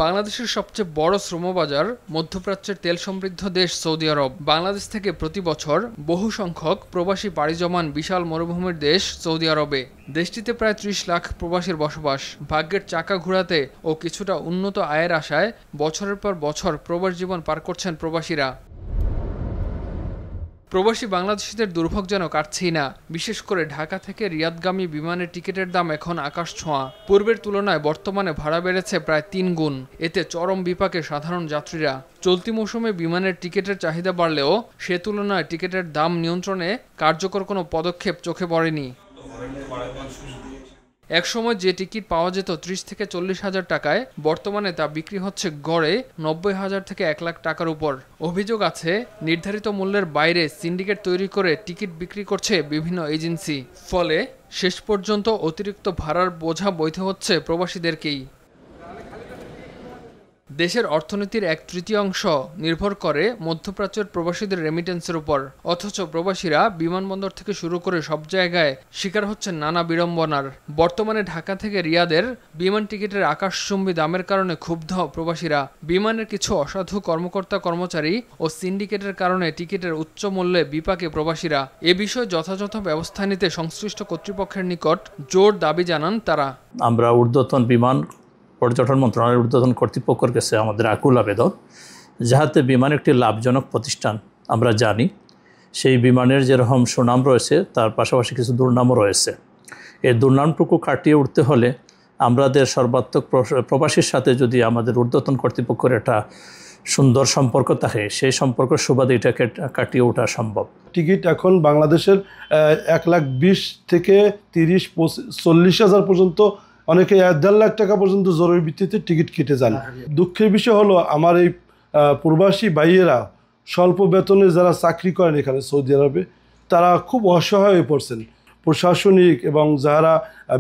বাংলাদেশের সবচেয়ে বড় শ্রমবাজার মধ্যপ্রাচ্যের তেল সমৃদ্ধ দেশ সৌদি আরব। বাংলাদেশ থেকে প্রতি বছর বহু সংখ্যক প্রবাসী পাড়ি জমান বিশাল মরুভূমির দেশ সৌদি আরবে। দেশটিতে প্রায় ৩০ লাখ প্রবাসীর বসবাস। ভাগ্যের চাকা ঘোরাতে ও কিছুটা উন্নত আয়ের আশায় বছরের পর বছর প্রবাস জীবন পার করছেন প্রবাসীরা। প্রবাসী বাংলাদেশিদের দুর্ভোগ যেন কাটছেই না। বিশেষ করে ঢাকা থেকে রিয়াদগামী বিমানের টিকিটের দাম এখন আকাশ ছোঁয়া। পূর্বের তুলনায় বর্তমানে ভাড়া বেড়েছে প্রায় ৩ গুণ। এতে চরম বিপাকে সাধারণ যাত্রীরা। চলতি মৌসুমে বিমানের টিকিটের চাহিদা বাড়লেও সে তুলনায় টিকিটের দাম নিয়ন্ত্রণে কার্যকর কোনো পদক্ষেপ চোখে পড়েনি। একসময় যে টিকিট পাওয়া যেত ৩০ থেকে ৪০ হাজার টাকায়, বর্তমানে তা বিক্রি হচ্ছে গড়ে ৯০,০০০ থেকে ১ লাখ টাকার উপর। অভিযোগ আছে, নির্ধারিত মূল্যের বাইরে সিন্ডিকেট তৈরি করে টিকিট বিক্রি করছে বিভিন্ন এজেন্সি। ফলে শেষ পর্যন্ত অতিরিক্ত ভাড়ার বোঝা বইতে হচ্ছে প্রবাসীদেরকেই। দেশের অর্থনীতির ১/৩ নির্ভর করে মধ্যপ্রাচ্যের প্রবাসীদের রেমিটেন্সের উপর। অথচ প্রবাসীরা বিমানবন্দর থেকে শুরু করে সব জায়গায় শিকার হচ্ছেন নানা বিড়ম্বনার। বর্তমানে ঢাকা থেকে রিয়াদের বিমান টিকিটের আকাশচুম্বী দামের কারণে ক্ষুব্ধ প্রবাসীরা। বিমানের কিছু অসাধু কর্মকর্তা কর্মচারী ও সিন্ডিকেটের কারণে টিকিটের উচ্চ মূল্যে বিপাকে প্রবাসীরা। এ বিষয়ে যথাযথ ব্যবস্থা নিতে সংশ্লিষ্ট কর্তৃপক্ষের নিকট জোর দাবি জানান তারা। আমরা ঊর্ধ্বতন বিমান পর্যটন মন্ত্রণালয়ের ঊর্ধ্বতন কর্তৃপক্ষের কাছে আমাদের আকুল আবেদন, যাহাতে বিমান একটি লাভজনক প্রতিষ্ঠান। আমরা জানি সেই বিমানের যেরকম সুনাম রয়েছে তার পাশাপাশি কিছু দুর্নামও রয়েছে। এই দুর্নামটুকু কাটিয়ে উঠতে হলে আমাদের সর্বাত্মক প্রবাসীর সাথে যদি আমাদের ঊর্ধ্বতন কর্তৃপক্ষের একটা সুন্দর সম্পর্ক থাকে, সেই সম্পর্ক সুবাদে এটাকে কাটিয়ে ওঠা সম্ভব। টিকিট এখন বাংলাদেশের ১,২০,০০০ থেকে ৩০-৪০ হাজার পর্যন্ত, অনেকে ১.৫ লাখ টাকা পর্যন্ত জরুরি ভিত্তিতে টিকিট কেটে যান। দুঃখের বিষয় হলো, আমার এই প্রবাসী ভাইয়েরা স্বল্প বেতনে যারা চাকরি করেন এখানে সৌদি আরবে, তারা খুব অসহায় হয়ে পড়ছেন। প্রশাসনিক এবং যারা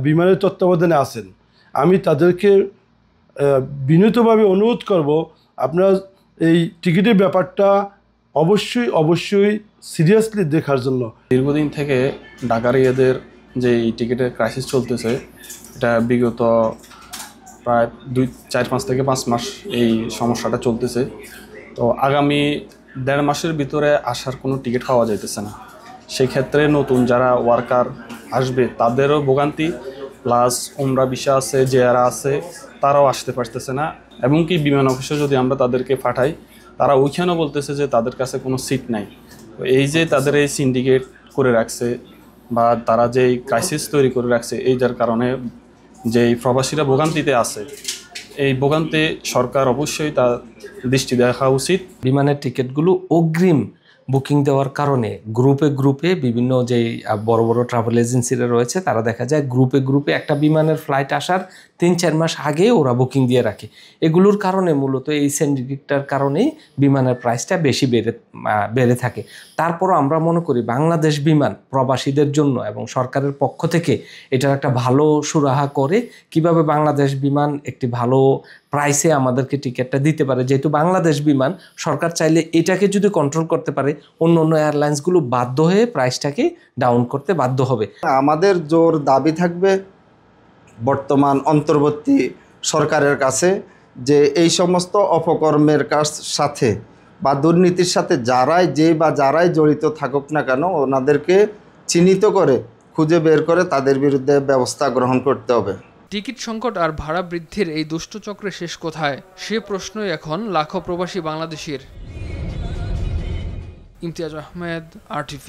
বিমানের তত্ত্বাবধানে আছেন, আমি তাদেরকে বিনীতভাবে অনুরোধ করব, আপনারা এই টিকিটের ব্যাপারটা অবশ্যই সিরিয়াসলি দেখার জন্য। দীর্ঘদিন থেকে ঢাকা রিয়াদের যে টিকিটের ক্রাইসিস চলতেছে, এটা বিগত প্রায় 4-5 থেকে 5 মাস এই সমস্যাটা চলতেছে। তো আগামী 1.5 মাসের ভিতরে আসার কোনো টিকিট পাওয়া যাইতেছে না। সেই ক্ষেত্রে নতুন যারা ওয়ার্কার আসবে তাদেরও ভোগান্তি, প্লাস উমরা ভিসা আছে, জেআরা আছে, তারাও আসতে পারতেছে না। এবং কি বিমান অফিসে যদি আমরা তাদেরকে পাঠাই, তারা ওইখানেও বলতেছে যে তাদের কাছে কোনো সিট নাই। তো এই যে তাদের এই সিন্ডিকেট করে রাখছে বা তারা যেই ক্রাইসিস তৈরি করে রাখছে, এই যার কারণে যেই প্রবাসীরা ভোগান্তিতে আছে, এই ভোগান্তি সরকার অবশ্যই তার দৃষ্টি দেখা উচিত। বিমানের টিকিটগুলো অগ্রিম বুকিং দেওয়ার কারণে গ্রুপে বিভিন্ন যেই বড় বড় ট্রাভেল এজেন্সিরা রয়েছে, তারা দেখা যায় গ্রুপে একটা বিমানের ফ্লাইট আসার 3-4 মাস আগে ওরা বুকিং দিয়ে রাখে। এগুলোর কারণে মূলত এই সিন্ডিকেটটার কারণেই বিমানের প্রাইসটা বেশি বেড়ে থাকে। তারপরও আমরা মনে করি বাংলাদেশ বিমান প্রবাসীদের জন্য এবং সরকারের পক্ষ থেকে এটার একটা ভালো সুরাহা করে কিভাবে বাংলাদেশ বিমান একটি ভালো প্রাইসে আমাদেরকে টিকিটটা দিতে পারে। যেহেতু বাংলাদেশ বিমান, সরকার চাইলে এটাকে যদি কন্ট্রোল করতে পারে, অন্য এয়ারলাইন্সগুলো বাধ্য হয়ে প্রাইসটাকে ডাউন করতে বাধ্য হবে। আমাদের জোর দাবি থাকবে বর্তমান অন্তর্বর্তী সরকারের কাছে, যে এই সমস্ত অপকর্মের সাথে বা দুর্নীতির সাথে যারাই জড়িত থাকুক না কেন, ওনাদেরকে চিহ্নিত করে খুঁজে বের করে তাদের বিরুদ্ধে ব্যবস্থা গ্রহণ করতে হবে। টিকিট সংকট আর ভাড়া বৃদ্ধির এই দুষ্টচক্রে শেষ কোথায়, সে প্রশ্নই এখন লাখো প্রবাসী বাংলাদেশির। ইমতিয়াজ আহমেদ, RTV।